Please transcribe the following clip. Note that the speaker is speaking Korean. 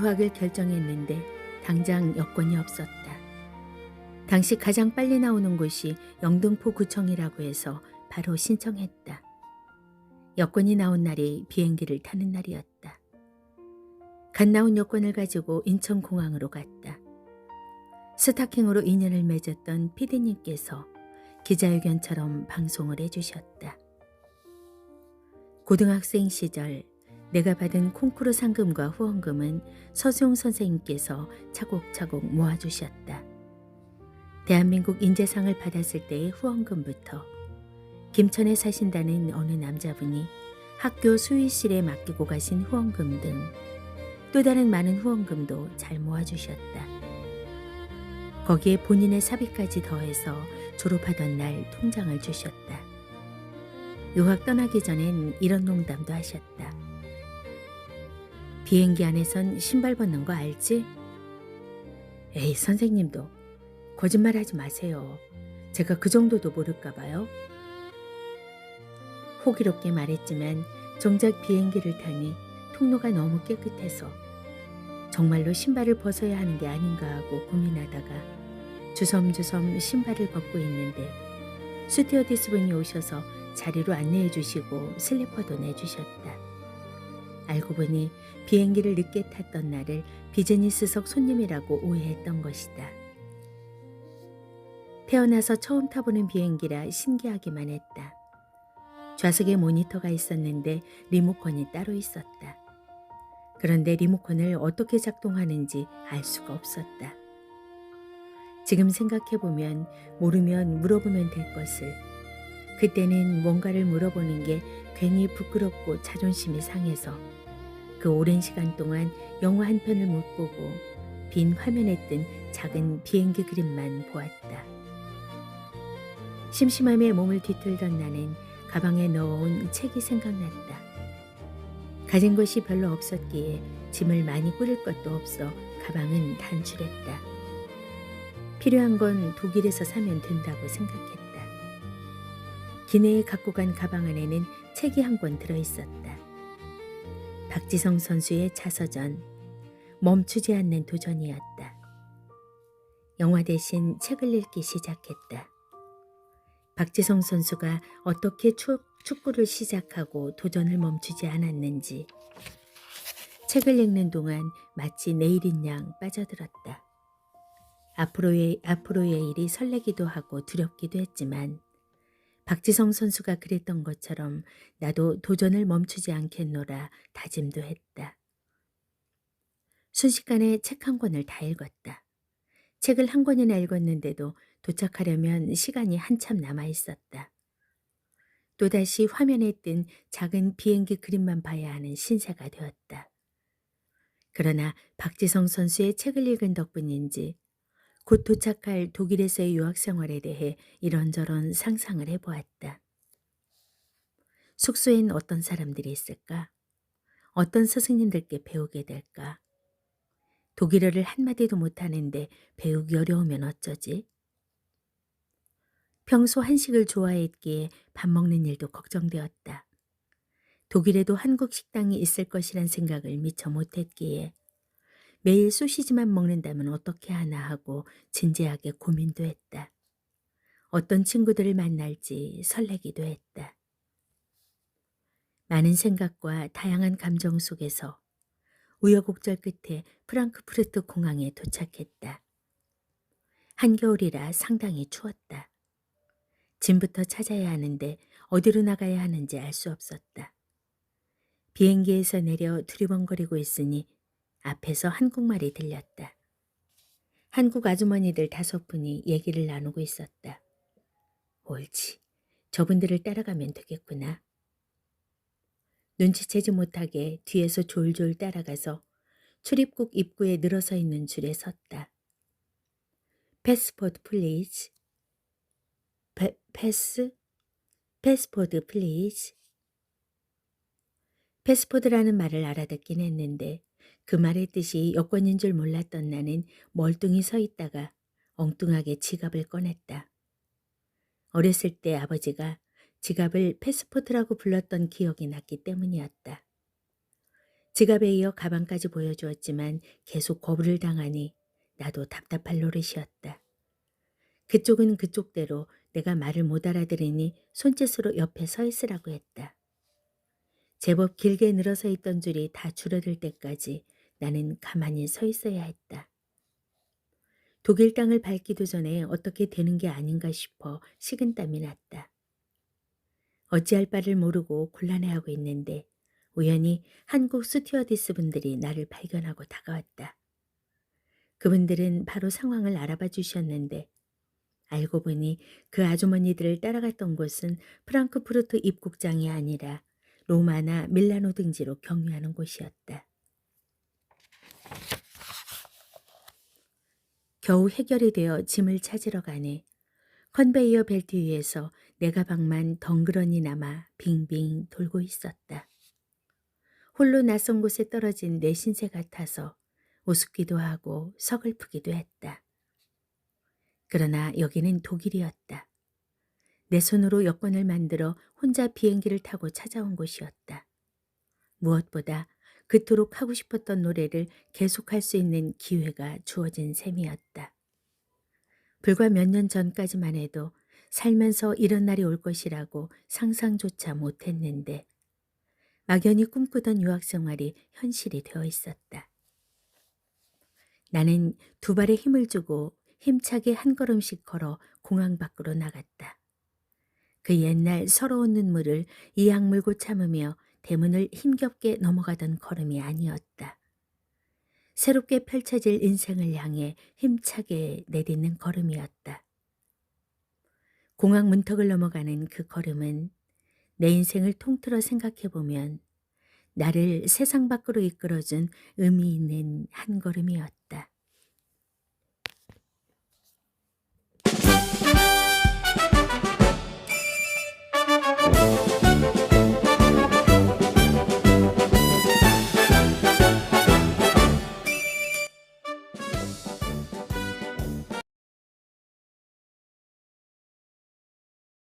유학을 결정했는데 당장 여권이 없었다. 당시 가장 빨리 나오는 곳이 영등포구청이라고 해서 바로 신청했다. 여권이 나온 날이 비행기를 타는 날이었다. 갓 나온 여권을 가지고 인천공항으로 갔다. 스타킹으로 인연을 맺었던 피디님께서 기자회견처럼 방송을 해주셨다. 고등학생 시절 내가 받은 콩쿠르 상금과 후원금은 서수용 선생님께서 차곡차곡 모아주셨다. 대한민국 인재상을 받았을 때의 후원금부터 김천에 사신다는 어느 남자분이 학교 수의실에 맡기고 가신 후원금 등 또 다른 많은 후원금도 잘 모아주셨다. 거기에 본인의 사비까지 더해서 졸업하던 날 통장을 주셨다. 유학 떠나기 전엔 이런 농담도 하셨다. 비행기 안에선 신발 벗는 거 알지? 에이, 선생님도 거짓말하지 마세요. 제가 그 정도도 모를까 봐요. 호기롭게 말했지만 정작 비행기를 타니 통로가 너무 깨끗해서 정말로 신발을 벗어야 하는 게 아닌가 하고 고민하다가 주섬주섬 신발을 벗고 있는데 스튜어디스 분이 오셔서 자리로 안내해 주시고 슬리퍼도 내주셨다. 알고 보니 비행기를 늦게 탔던 날을 비즈니스석 손님이라고 오해했던 것이다. 태어나서 처음 타보는 비행기라 신기하기만 했다. 좌석에 모니터가 있었는데 리모컨이 따로 있었다. 그런데 리모컨을 어떻게 작동하는지 알 수가 없었다. 지금 생각해보면 모르면 물어보면 될 것을 그때는 뭔가를 물어보는 게 괜히 부끄럽고 자존심이 상해서 그 오랜 시간 동안 영화 한 편을 못 보고 빈 화면에 뜬 작은 비행기 그림만 보았다. 심심함에 몸을 뒤틀던 나는 가방에 넣어온 책이 생각났다. 가진 것이 별로 없었기에 짐을 많이 꾸릴 것도 없어 가방은 단출했다. 필요한 건 독일에서 사면 된다고 생각했다. 기내에 갖고 간 가방 안에는 책이 한 권 들어있었다. 박지성 선수의 자서전, 멈추지 않는 도전이었다. 영화 대신 책을 읽기 시작했다. 박지성 선수가 어떻게 축구를 시작하고 도전을 멈추지 않았는지 책을 읽는 동안 마치 내일인 양 빠져들었다. 앞으로의 일이 설레기도 하고 두렵기도 했지만 박지성 선수가 그랬던 것처럼 나도 도전을 멈추지 않겠노라 다짐도 했다. 순식간에 책 한 권을 다 읽었다. 책을 한 권이나 읽었는데도 도착하려면 시간이 한참 남아 있었다. 또다시 화면에 뜬 작은 비행기 그림만 봐야 하는 신세가 되었다. 그러나 박지성 선수의 책을 읽은 덕분인지 곧 도착할 독일에서의 유학 생활에 대해 이런저런 상상을 해보았다. 숙소엔 어떤 사람들이 있을까? 어떤 스승님들께 배우게 될까? 독일어를 한마디도 못하는데 배우기 어려우면 어쩌지? 평소 한식을 좋아했기에 밥 먹는 일도 걱정되었다. 독일에도 한국 식당이 있을 것이란 생각을 미처 못했기에 매일 소시지만 먹는다면 어떻게 하나 하고 진지하게 고민도 했다. 어떤 친구들을 만날지 설레기도 했다. 많은 생각과 다양한 감정 속에서 우여곡절 끝에 프랑크푸르트 공항에 도착했다. 한겨울이라 상당히 추웠다. 짐부터 찾아야 하는데 어디로 나가야 하는지 알 수 없었다. 비행기에서 내려 두리번거리고 있으니 앞에서 한국말이 들렸다. 한국 아주머니들 5분이 얘기를 나누고 있었다. 옳지, 저분들을 따라가면 되겠구나. 눈치채지 못하게 뒤에서 졸졸 따라가서 출입국 입구에 늘어서 있는 줄에 섰다. 패스포드 플리즈. 패스포드 플리즈. 패스포드라는 말을 알아듣긴 했는데 그 말의 뜻이 여권인 줄 몰랐던 나는 멀뚱히 서 있다가 엉뚱하게 지갑을 꺼냈다. 어렸을 때 아버지가 지갑을 패스포드라고 불렀던 기억이 났기 때문이었다. 지갑에 이어 가방까지 보여주었지만 계속 거부를 당하니 나도 답답할 노릇이었다. 그쪽은 그쪽대로 내가 말을 못 알아들으니 손짓으로 옆에 서 있으라고 했다. 제법 길게 늘어서 있던 줄이 다 줄어들 때까지 나는 가만히 서 있어야 했다. 독일 땅을 밟기도 전에 어떻게 되는 게 아닌가 싶어 식은땀이 났다. 어찌할 바를 모르고 곤란해하고 있는데 우연히 한국 스튜어디스 분들이 나를 발견하고 다가왔다. 그분들은 바로 상황을 알아봐 주셨는데 알고 보니 그 아주머니들을 따라갔던 곳은 프랑크푸르트 입국장이 아니라 로마나 밀라노 등지로 경유하는 곳이었다. 겨우 해결이 되어 짐을 찾으러 가네. 컨베이어 벨트 위에서 내 가방만 덩그러니 남아 빙빙 돌고 있었다. 홀로 낯선 곳에 떨어진 내 신세 같아서 우습기도 하고 서글프기도 했다. 그러나 여기는 독일이었다. 내 손으로 여권을 만들어 혼자 비행기를 타고 찾아온 곳이었다. 무엇보다 그토록 하고 싶었던 노래를 계속할 수 있는 기회가 주어진 셈이었다. 불과 몇 년 전까지만 해도 살면서 이런 날이 올 것이라고 상상조차 못했는데 막연히 꿈꾸던 유학 생활이 현실이 되어 있었다. 나는 두 발에 힘을 주고 힘차게 한 걸음씩 걸어 공항 밖으로 나갔다. 그 옛날 서러운 눈물을 이악 물고 참으며 대문을 힘겹게 넘어가던 걸음이 아니었다. 새롭게 펼쳐질 인생을 향해 힘차게 내딛는 걸음이었다. 공항 문턱을 넘어가는 그 걸음은 내 인생을 통틀어 생각해보면 나를 세상 밖으로 이끌어준 의미 있는 한 걸음이었다.